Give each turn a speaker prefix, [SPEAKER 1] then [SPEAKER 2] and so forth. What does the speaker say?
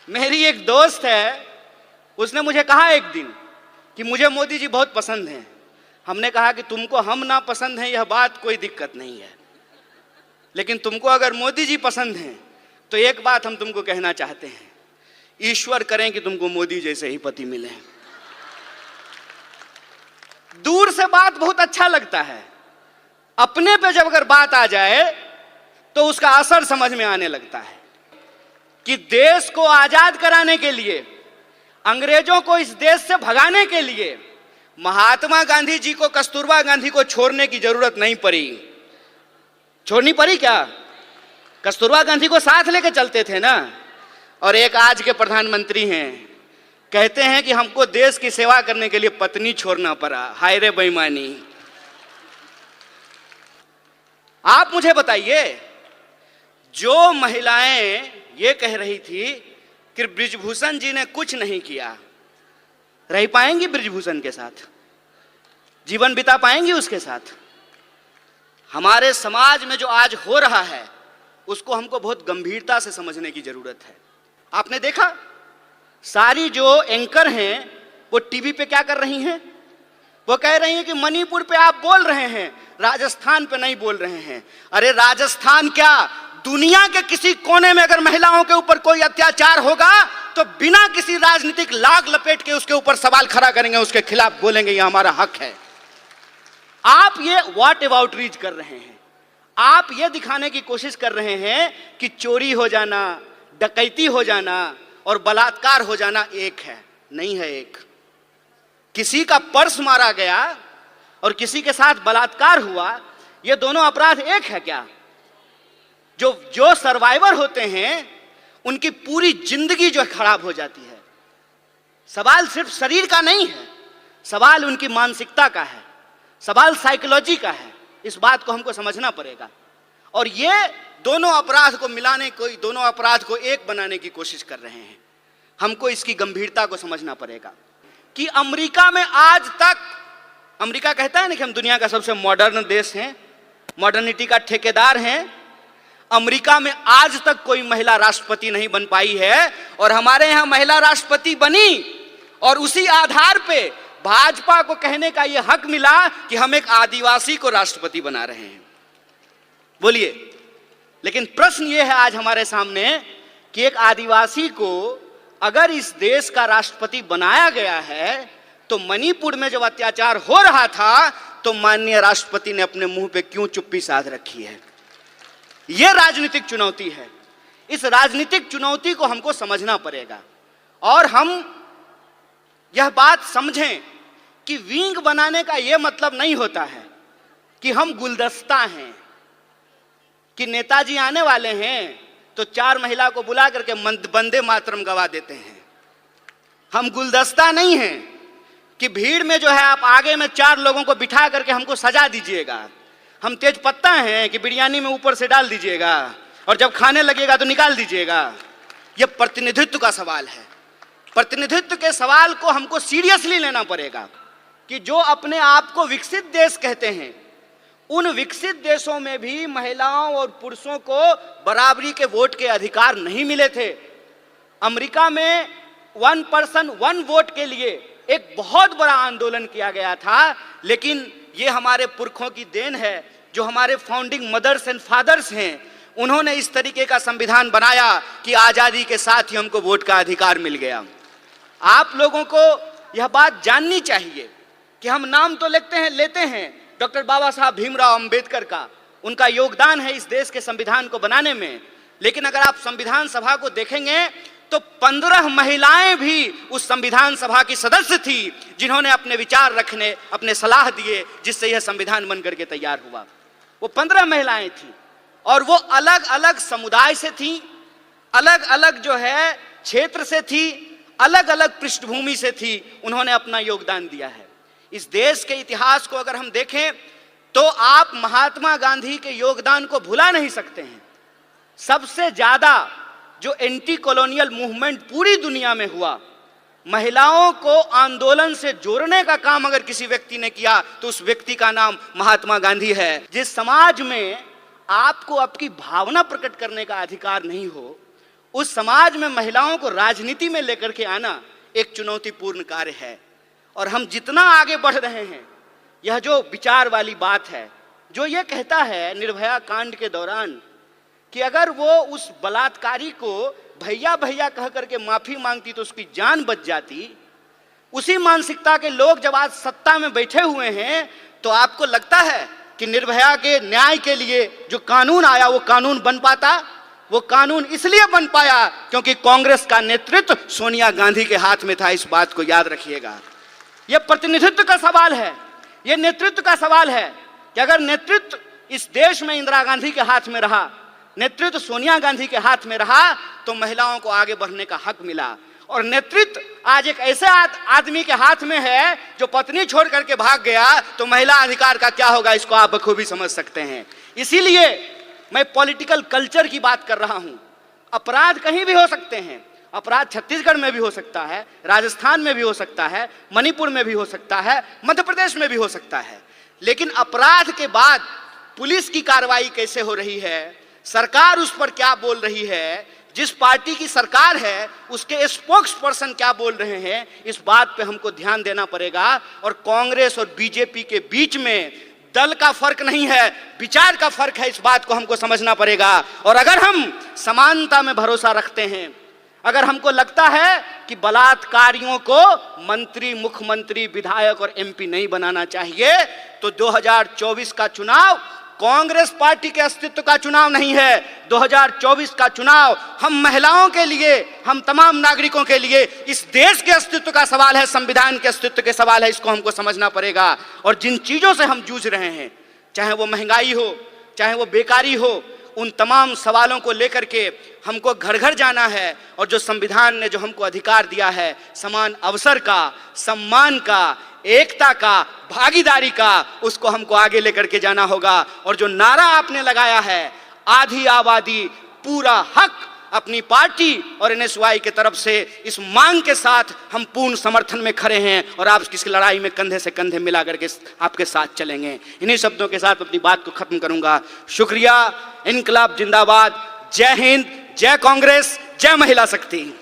[SPEAKER 1] मेरी एक दोस्त है, उसने मुझे कहा एक दिन कि मुझे मोदी जी बहुत पसंद हैं। हमने कहा कि तुमको हम ना पसंद हैं यह बात कोई दिक्कत नहीं है, लेकिन तुमको अगर मोदी जी पसंद हैं तो एक बात हम तुमको कहना चाहते हैं, ईश्वर करें कि तुमको मोदी जैसे ही पति मिले। दूर से बात बहुत अच्छा लगता है, अपने पे जब अगर बात आ जाए तो उसका असर समझ में आने लगता है कि देश को आजाद कराने के लिए, अंग्रेजों को इस देश से भगाने के लिए महात्मा गांधी जी को कस्तूरबा गांधी को छोड़ने की जरूरत नहीं पड़ी। छोड़नी पड़ी क्या? कस्तूरबा गांधी को साथ लेके चलते थे ना। और एक आज के प्रधानमंत्री हैं, कहते हैं कि हमको देश की सेवा करने के लिए पत्नी छोड़ना पड़ा। हाय रे बेईमानी। आप मुझे बताइए, जो महिलाएं ये कह रही थी कि बृजभूषण जी ने कुछ नहीं किया, रह पाएंगी बृजभूषण के साथ? जीवन बिता पाएंगी उसके साथ? हमारे समाज में जो आज हो रहा है उसको हमको बहुत गंभीरता से समझने की जरूरत है। आपने देखा, सारी जो एंकर हैं वो टीवी पे क्या कर रही हैं? वो कह रही हैं कि मणिपुर पे आप बोल रहे हैं, राजस्थान पे नहीं बोल रहे हैं। अरे राजस्थान क्या, दुनिया के किसी कोने में अगर महिलाओं के ऊपर कोई अत्याचार होगा तो बिना किसी राजनीतिक लाग लपेट के उसके ऊपर सवाल खड़ा करेंगे, उसके खिलाफ बोलेंगे ये हमारा हक है। आप ये व्हाट अबाउट रीच कर रहे हैं, आप ये दिखाने की कोशिश कर रहे हैं कि चोरी हो जाना, डकैती हो जाना और बलात्कार हो जाना एक है। नहीं है एक। किसी का पर्स मारा गया और किसी के साथ बलात्कार हुआ, ये दोनों अपराध एक है क्या? जो सर्वाइवर होते हैं उनकी पूरी जिंदगी जो खराब हो जाती है। सवाल सिर्फ शरीर का नहीं है, सवाल उनकी मानसिकता का है, सवाल साइकोलॉजी का है। इस बात को हमको समझना पड़ेगा। और ये दोनों अपराध को मिलाने को, दोनों अपराध को एक बनाने की कोशिश कर रहे हैं। हमको इसकी गंभीरता को समझना पड़ेगा कि अमेरिका में आज तक, अमेरिका कहता है ना कि हम दुनिया का सबसे मॉडर्न देश हैं, मॉडर्निटी का ठेकेदार हैं। अमेरिका में आज तक कोई महिला राष्ट्रपति नहीं बन पाई है और हमारे यहां महिला राष्ट्रपति बनी और उसी आधार पे भाजपा को कहने का यह हक मिला कि हम एक आदिवासी को राष्ट्रपति बना रहे हैं। बोलिए, लेकिन प्रश्न यह है आज हमारे सामने कि एक आदिवासी को अगर इस देश का राष्ट्रपति बनाया गया है तो मणिपुर में जब अत्याचार हो रहा था तो माननीय राष्ट्रपति ने अपने मुंह पे क्यों चुप्पी साध रखी है? यह राजनीतिक चुनौती है। इस राजनीतिक चुनौती को हमको समझना पड़ेगा और हम यह बात समझें कि विंग बनाने का यह मतलब नहीं होता है कि हम गुलदस्ता हैं, कि नेताजी आने वाले हैं तो 4 महिला को बुला करके वंदे मातरम गवा देते हैं। हम गुलदस्ता नहीं हैं कि भीड़ में जो है आप आगे में 4 लोगों को बिठा करके हमको सजा दीजिएगा। हम तेज पत्ता हैं कि बिरयानी में ऊपर से डाल दीजिएगा और जब खाने लगेगा तो निकाल दीजिएगा। यह प्रतिनिधित्व का सवाल है। प्रतिनिधित्व के सवाल को हमको सीरियसली लेना पड़ेगा कि जो अपने आप को विकसित देश कहते हैं, उन विकसित देशों में भी महिलाओं और पुरुषों को बराबरी के वोट के अधिकार नहीं मिले थे। अमेरिका में 1 पर्सन 1 वोट के लिए एक बहुत बड़ा आंदोलन किया गया था, लेकिन ये हमारे पुरखों की देन है, जो हमारे फाउंडिंग मदर्स एंड फादर्स हैं, उन्होंने इस तरीके का संविधान बनाया कि आजादी के साथ ही हमको वोट का अधिकार मिल गया। आप लोगों को यह बात जाननी चाहिए कि हम नाम तो लेते हैं डॉक्टर बाबा साहब भीमराव अंबेडकर का, उनका योगदान है इस देश के संविधान को बनाने में, लेकिन अगर आप संविधान सभा को देखेंगे तो 15 महिलाएं भी उस संविधान सभा की सदस्य थी जिन्होंने अपने विचार रखने, अपने सलाह दिए, जिससे यह संविधान बनकर के तैयार हुआ। वो 15 महिलाएं थी और वो अलग अलग समुदाय से थी, अलग अलग जो है क्षेत्र से थी, अलग अलग पृष्ठभूमि से थी। उन्होंने अपना योगदान दिया है। इस देश के इतिहास को अगर हम देखें तो आप महात्मा गांधी के योगदान को भुला नहीं सकते हैं। सबसे ज्यादा जो एंटी कॉलोनियल मूवमेंट पूरी दुनिया में हुआ, महिलाओं को आंदोलन से जोड़ने का काम अगर किसी व्यक्ति ने किया तो उस व्यक्ति का नाम महात्मा गांधी है। जिस समाज में आपको आपकी भावना प्रकट करने का अधिकार नहीं हो, उस समाज में महिलाओं को राजनीति में लेकर के आना एक चुनौतीपूर्ण कार्य है। और हम जितना आगे बढ़ रहे हैं, यह जो विचार वाली बात है, जो ये कहता है निर्भया कांड के दौरान कि अगर वो उस बलात्कारी को भैया भैया कह करके माफी मांगती तो उसकी जान बच जाती, उसी मानसिकता के लोग जब आज सत्ता में बैठे हुए हैं, तो आपको लगता है कि निर्भया के न्याय के लिए जो कानून आया वो कानून बन पाता? वो कानून इसलिए बन पाया क्योंकि कांग्रेस का नेतृत्व सोनिया गांधी के हाथ में था। इस बात को याद रखिएगा। यह प्रतिनिधित्व का सवाल है, यह नेतृत्व का सवाल है कि अगर नेतृत्व इस देश में इंदिरा गांधी के हाथ में रहा, नेतृत्व सोनिया गांधी के हाथ में रहा, तो महिलाओं को आगे बढ़ने का हक मिला। और नेतृत्व आज एक ऐसे आदमी के हाथ में है जो पत्नी छोड़ करके भाग गया, तो महिला अधिकार का क्या होगा, इसको आप बखूबी समझ सकते हैं। इसीलिए मैं पॉलिटिकल कल्चर की बात कर रहा हूं। अपराध कहीं भी हो सकते हैं, अपराध छत्तीसगढ़ में भी हो सकता है, राजस्थान में भी हो सकता है, मणिपुर में भी हो सकता है, मध्य प्रदेश में भी हो सकता है, लेकिन अपराध के बाद पुलिस की कार्रवाई कैसे हो रही है, सरकार उस पर क्या बोल रही है, जिस पार्टी की सरकार है उसके स्पोक्स पर्सन क्या बोल रहे हैं, इस बात पे हमको ध्यान देना पड़ेगा। और कांग्रेस और बीजेपी के बीच में दल का फर्क नहीं है, विचार का फर्क है, इस बात को हमको समझना पड़ेगा। और अगर हम समानता में भरोसा रखते हैं, अगर हमको लगता है कि बलात्कारियों को मंत्री, मुख्यमंत्री, विधायक और एमपी नहीं बनाना चाहिए, तो 2024 का चुनाव कांग्रेस पार्टी के अस्तित्व का चुनाव नहीं है। 2024 का चुनाव हम महिलाओं के लिए, हम तमाम नागरिकों के लिए, इस देश के अस्तित्व का सवाल है, संविधान के अस्तित्व के सवाल है। इसको हमको समझना पड़ेगा। और जिन चीजों से हम जूझ रहे हैं, चाहे वो महंगाई हो, चाहे वो बेकारी हो, उन तमाम सवालों को लेकर के हमको घर घर जाना है। और जो संविधान ने जो हमको अधिकार दिया है, समान अवसर का, सम्मान का, एकता का, भागीदारी का, उसको हमको आगे लेकर के जाना होगा। और जो नारा आपने लगाया है, आधी आबादी पूरा हक, अपनी पार्टी और एनएसवाई के तरफ से इस मांग के साथ हम पूर्ण समर्थन में खड़े हैं और आप किस लड़ाई में कंधे से कंधे मिला करके आपके साथ चलेंगे। इन्हीं शब्दों के साथ अपनी बात को खत्म करूंगा। शुक्रिया। इनकलाब जिंदाबाद। जय हिंद, जय कांग्रेस, जय महिला शक्ति।